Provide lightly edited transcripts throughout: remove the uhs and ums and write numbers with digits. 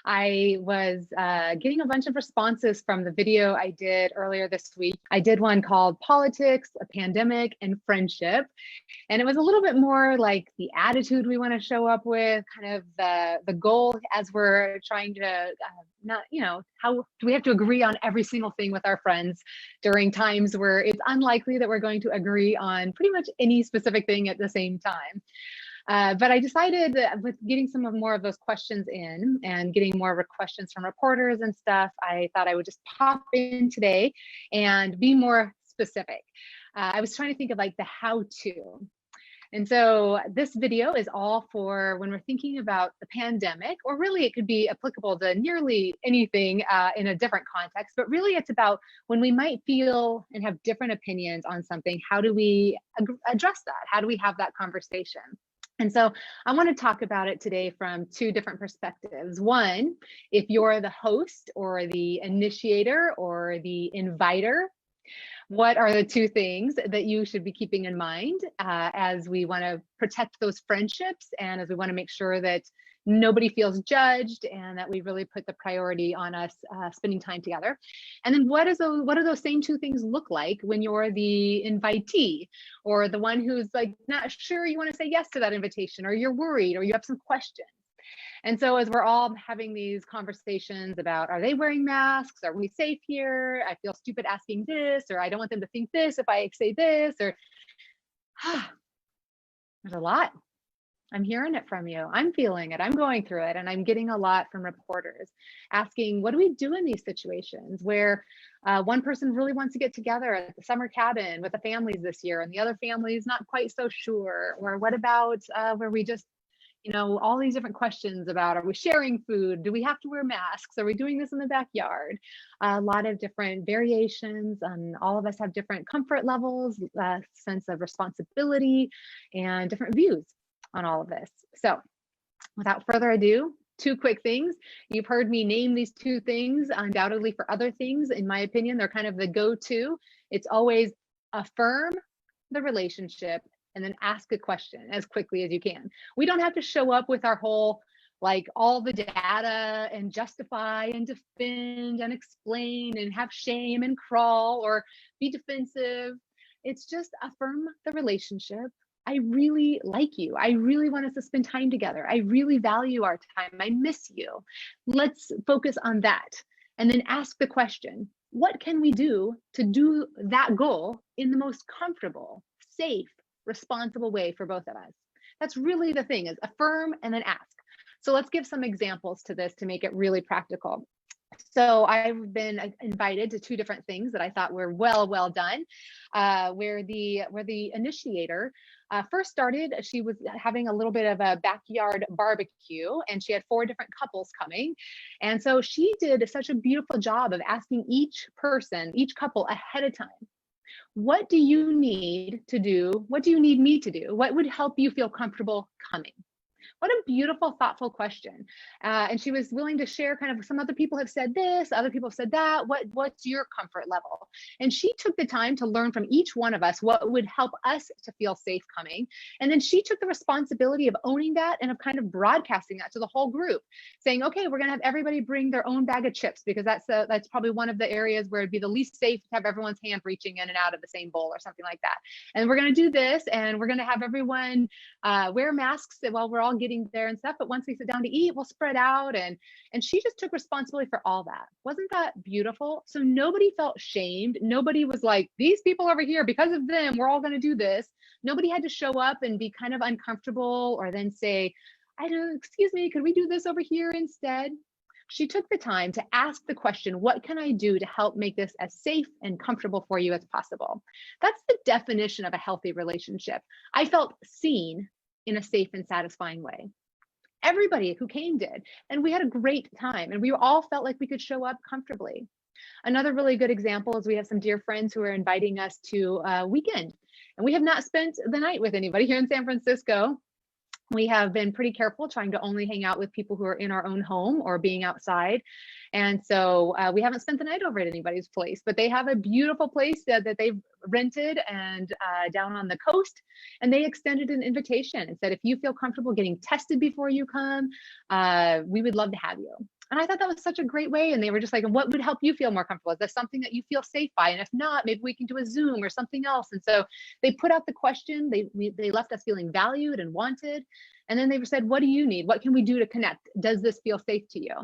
I was getting a bunch of responses from the video I did earlier this week. I did one called Politics, a Pandemic, and Friendship. And it was a little bit more like the attitude we want to show up with, kind of the goal as we're trying to not, how do we have to agree on every single thing with our friends during times where it's unlikely that we're going to agree on pretty much any specific thing at the same time. But I decided that with getting some more of those questions in and getting more questions from reporters and stuff, I thought I would just pop in today and be more specific. I was trying to think of like the how-to. And so this video is all for when we're thinking about the pandemic, or really it could be applicable to nearly anything in a different context, but really it's about when we might feel and have different opinions on something, how do we address that? How do we have that conversation? And so I want to talk about it today from two different perspectives. One, if you're the host or the initiator or the inviter, what are the two things that you should be keeping in mind as we want to protect those friendships and as we want to make sure that nobody feels judged and that we really put the priority on us spending time together? And then what do those same two things look like when you're the invitee or the one who's like not sure you want to say yes to that invitation, or you're worried, or you have some questions? And so as we're all having these conversations about, are they wearing masks? Are we safe here? I feel stupid asking this, or I don't want them to think this if I say this, or there's a lot. I'm hearing it from you. I'm feeling it. I'm going through it. And I'm getting a lot from reporters asking, what do we do in these situations where one person really wants to get together at the summer cabin with the families this year and the other family is not quite so sure? Or what about where we just, all these different questions about, are we sharing food? Do we have to wear masks? Are we doing this in the backyard? A lot of different variations, and all of us have different comfort levels, sense of responsibility, and different views on all of this. So without further ado, two quick things. You've heard me name these two things undoubtedly for other things. In my opinion, they're kind of the go-to. It's always affirm the relationship and then ask a question as quickly as you can. We don't have to show up with our whole, like all the data and justify and defend and explain and have shame and crawl or be defensive. It's just affirm the relationship. I really like you. I really want us to spend time together. I really value our time. I miss you. Let's focus on that. And then ask the question, what can we do to do that goal in the most comfortable, safe, responsible way for both of us? That's really the thing, is affirm and then ask. So let's give some examples to this to make it really practical. So I've been invited to two different things that I thought were well done, where the initiator first started. She was having a little bit of a backyard barbecue, and she had 4 different couples coming. And so she did such a beautiful job of asking each person, each couple ahead of time, what do you need to do? What do you need me to do? What would help you feel comfortable coming? What a beautiful, thoughtful question. And she was willing to share kind of, some other people have said this, other people have said that. What's your comfort level? And she took the time to learn from each one of us what would help us to feel safe coming. And then she took the responsibility of owning that and of kind of broadcasting that to the whole group, saying, okay, we're gonna have everybody bring their own bag of chips, because that's probably one of the areas where it'd be the least safe to have everyone's hand reaching in and out of the same bowl or something like that. And we're gonna do this, and we're gonna have everyone wear masks while we're all getting there and stuff, but once we sit down to eat, we'll spread out. And she just took responsibility for all that. Wasn't that beautiful? So nobody felt shamed. Nobody was like, these people over here, because of them, we're all going to do this. Nobody had to show up and be kind of uncomfortable or then say, I don't, excuse me, could we do this over here instead? She took the time to ask the question, what can I do to help make this as safe and comfortable for you as possible? That's the definition of a healthy relationship. I felt seen in a safe and satisfying way. Everybody who came did, and we had a great time, and we all felt like we could show up comfortably. Another really good example is we have some dear friends who are inviting us to a weekend, and we have not spent the night with anybody here in San Francisco. We have been pretty careful trying to only hang out with people who are in our own home or being outside. And so we haven't spent the night over at anybody's place, but they have a beautiful place that they've rented and down on the coast. And they extended an invitation and said, if you feel comfortable getting tested before you come, we would love to have you. And I thought that was such a great way. And they were just like, what would help you feel more comfortable? Is there something that you feel safe by? And if not, maybe we can do a Zoom or something else. And so they put out the question. They left us feeling valued and wanted. And then they said, what do you need? What can we do to connect? Does this feel safe to you?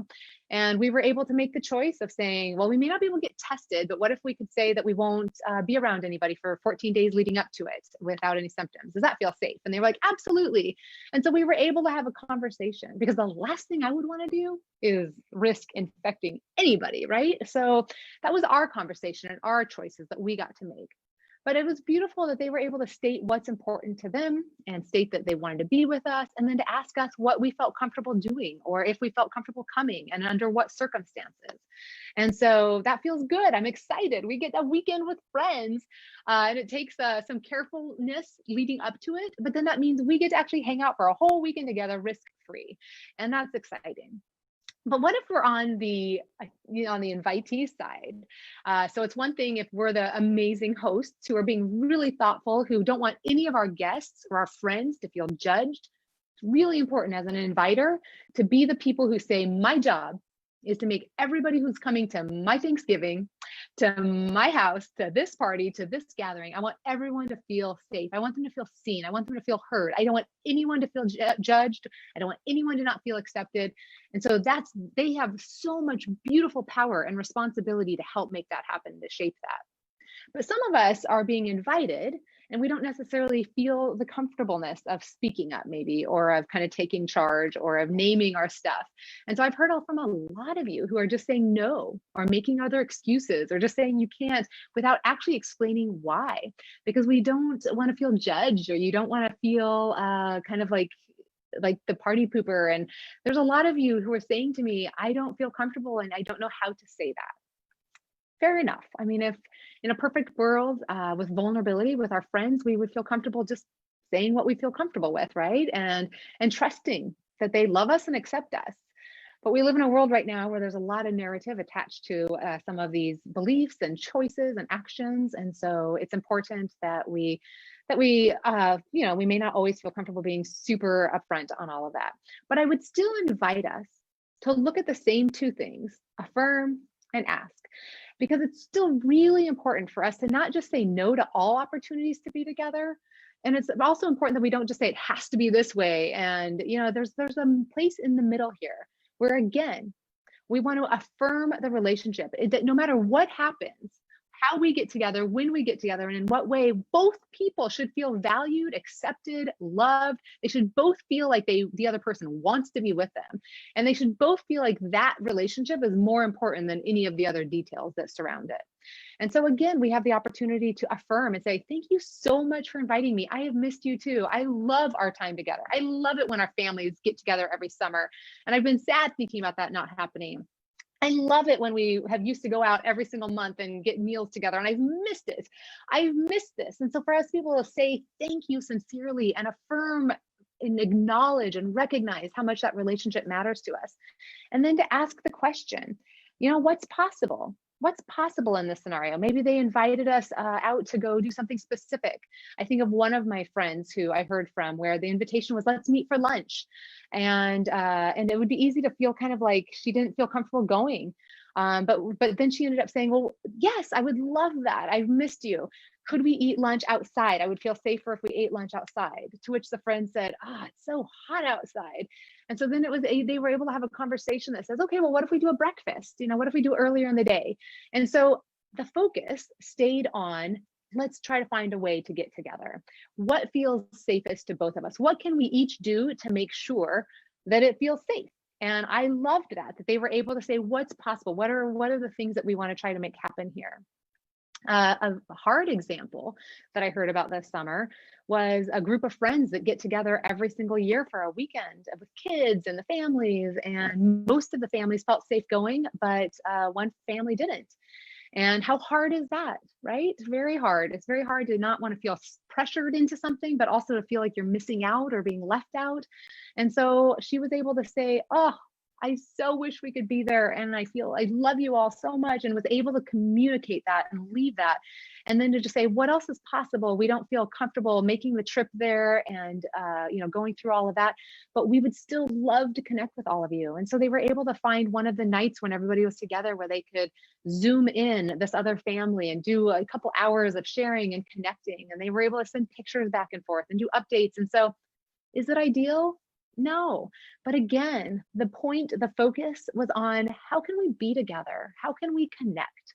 And we were able to make the choice of saying, well, we may not be able to get tested, but what if we could say that we won't be around anybody for 14 days leading up to it without any symptoms? Does that feel safe? And they were like, absolutely. And so we were able to have a conversation, because the last thing I would want to do is risk infecting anybody, right? So that was our conversation and our choices that we got to make. But it was beautiful that they were able to state what's important to them and state that they wanted to be with us, and then to ask us what we felt comfortable doing, or if we felt comfortable coming and under what circumstances. And so that feels good. I'm excited. We get a weekend with friends, and it takes some carefulness leading up to it. But then that means we get to actually hang out for a whole weekend together, risk-free. And that's exciting. But what if we're on the on the invitee side? So it's one thing if we're the amazing hosts who are being really thoughtful, who don't want any of our guests or our friends to feel judged. It's really important as an inviter to be the people who say, my job is to make everybody who's coming to my Thanksgiving, to my house, to this party, to this gathering, I want everyone to feel safe. I want them to feel seen. I want them to feel heard. I don't want anyone to feel judged. I don't want anyone to not feel accepted. And so they have so much beautiful power and responsibility to help make that happen, to shape that. But some of us are being invited and we don't necessarily feel the comfortableness of speaking up, maybe, or of kind of taking charge, or of naming our stuff. And so I've heard from a lot of you who are just saying no, or making other excuses, or just saying you can't, without actually explaining why, because we don't want to feel judged, or you don't want to feel kind of like the party pooper. And there's a lot of you who are saying to me, I don't feel comfortable and I don't know how to say that. Fair enough. I mean, if in a perfect world with vulnerability with our friends, we would feel comfortable just saying what we feel comfortable with, right? And trusting that they love us and accept us. But we live in a world right now where there's a lot of narrative attached to some of these beliefs and choices and actions. And so it's important that we we may not always feel comfortable being super upfront on all of that. But I would still invite us to look at the same two things, affirm and ask. Because it's still really important for us to not just say no to all opportunities to be together. And it's also important that we don't just say it has to be this way. And there's a place in the middle here where, again, we want to affirm the relationship, that no matter what happens, how we get together, when we get together, and in what way, both people should feel valued, accepted, loved. They should both feel like the other person wants to be with them. And they should both feel like that relationship is more important than any of the other details that surround it. And so again, we have the opportunity to affirm and say, thank you so much for inviting me. I have missed you too. I love our time together. I love it when our families get together every summer. And I've been sad thinking about that not happening. I love it when we have used to go out every single month and get meals together, and I've missed it. I've missed this. And so for us people to say thank you sincerely and affirm and acknowledge and recognize how much that relationship matters to us. And then to ask the question, what's possible? What's possible in this scenario? Maybe they invited us out to go do something specific. I think of one of my friends who I heard from where the invitation was, let's meet for lunch. And it would be easy to feel kind of like she didn't feel comfortable going. But then she ended up saying, well, yes, I would love that. I've missed you. Could we eat lunch outside? I would feel safer if we ate lunch outside. To which the friend said, it's so hot outside. And so then they were able to have a conversation that says, okay, well, what if we do a breakfast? What if we do earlier in the day? And so the focus stayed on, let's try to find a way to get together. What feels safest to both of us? What can we each do to make sure that it feels safe? And I loved that they were able to say, what's possible? What are the things that we want to try to make happen here? A hard example that I heard about this summer was a group of friends that get together every single year for a weekend with kids and the families. And most of the families felt safe going, but one family didn't. And how hard is that, right? It's very hard. It's very hard to not want to feel pressured into something, but also to feel like you're missing out or being left out. And so she was able to say, I so wish we could be there. And I feel I love you all so much, and was able to communicate that and leave that. And then to just say, what else is possible? We don't feel comfortable making the trip there and, going through all of that, but we would still love to connect with all of you. And so they were able to find one of the nights when everybody was together where they could Zoom in this other family and do a couple hours of sharing and connecting. And they were able to send pictures back and forth and do updates. And so, is it ideal? No. But again, the point, the focus was on how can we be together? How can we connect?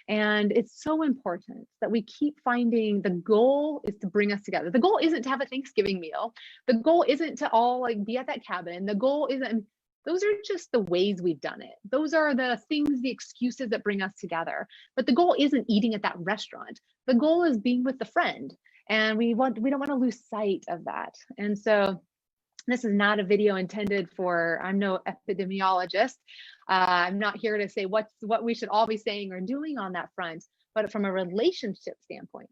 And it's so important that we keep finding the goal is to bring us together. The goal isn't to have a Thanksgiving meal. The goal isn't to all like be at that cabin. The goal isn't, those are just the ways we've done it. Those are the things, the excuses that bring us together. But the goal isn't eating at that restaurant. The goal is being with the friend. And we don't want to lose sight of that. And so this is not a video intended for, I'm no epidemiologist. I'm not here to say what we should all be saying or doing on that front, but from a relationship standpoint,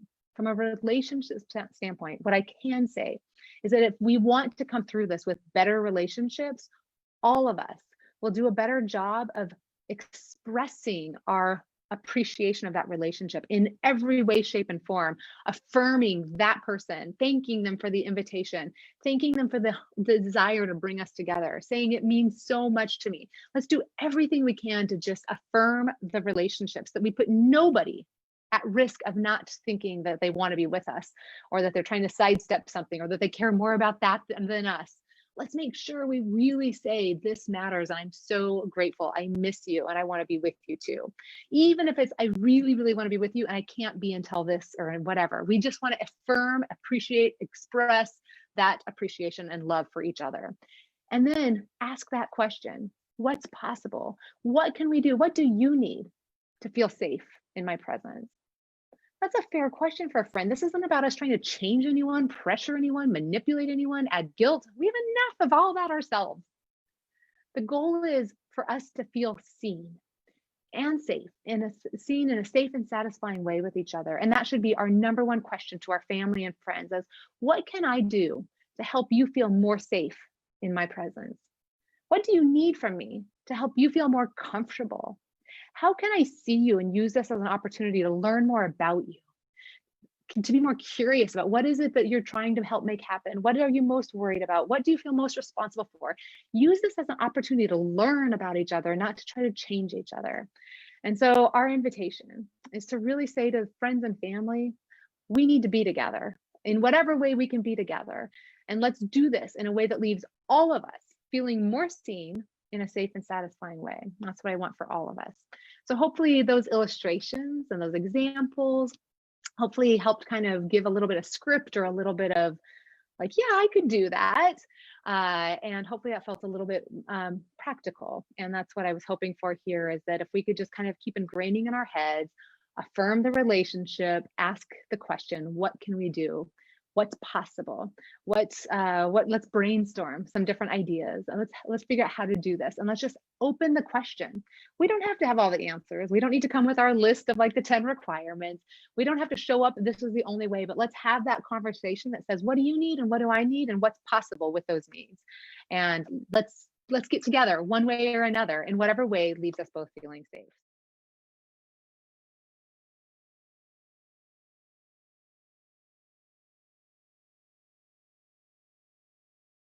what I can say is that if we want to come through this with better relationships, all of us will do a better job of expressing our appreciation of that relationship in every way, shape, and form, affirming that person, thanking them for the invitation, thanking them for the desire to bring us together, saying it means so much to me. Let's do everything we can to just affirm the relationships, that we put nobody at risk of not thinking that they want to be with us, or that they're trying to sidestep something, or that they care more about that than us. Let's make sure we really say this matters. I'm so grateful. I miss you and I want to be with you too. Even if it's, I really, really want to be with you and I can't be until this or whatever. We just want to affirm, appreciate, express that appreciation and love for each other. And then ask that question, what's possible? What can we do? What do you need to feel safe in my presence? That's a fair question for a friend. This isn't about us trying to change anyone, pressure anyone, manipulate anyone, add guilt. We have enough of all that ourselves. The goal is for us to feel seen and safe, seen in a safe and satisfying way with each other. And that should be our number one question to our family and friends: is what can I do to help you feel more safe in my presence? What do you need from me to help you feel more comfortable? How can I see you and use this as an opportunity to learn more about you, to be more curious about what is it that you're trying to help make happen? What are you most worried about? What do you feel most responsible for? Use this as an opportunity to learn about each other, not to try to change each other. And so our invitation is to really say to friends and family, we need to be together in whatever way we can be together. And let's do this in a way that leaves all of us feeling more seen in a safe and satisfying way. That's what I want for all of us. So hopefully those illustrations and those examples hopefully helped kind of give a little bit of script, or a little bit of like, yeah, I could do that. And hopefully that felt a little bit practical. And that's what I was hoping for here, is that if we could just kind of keep ingraining in our heads, affirm the relationship, ask the question, what can we do? What's possible? Let's brainstorm some different ideas, and let's figure out how to do this, and let's just open the question. We don't have to have all the answers. We don't need to come with our list of like the 10 requirements. We don't have to show up, this is the only way, but let's have that conversation that says, what do you need and what do I need and what's possible with those needs? And let's get together one way or another, in whatever way leaves us both feeling safe.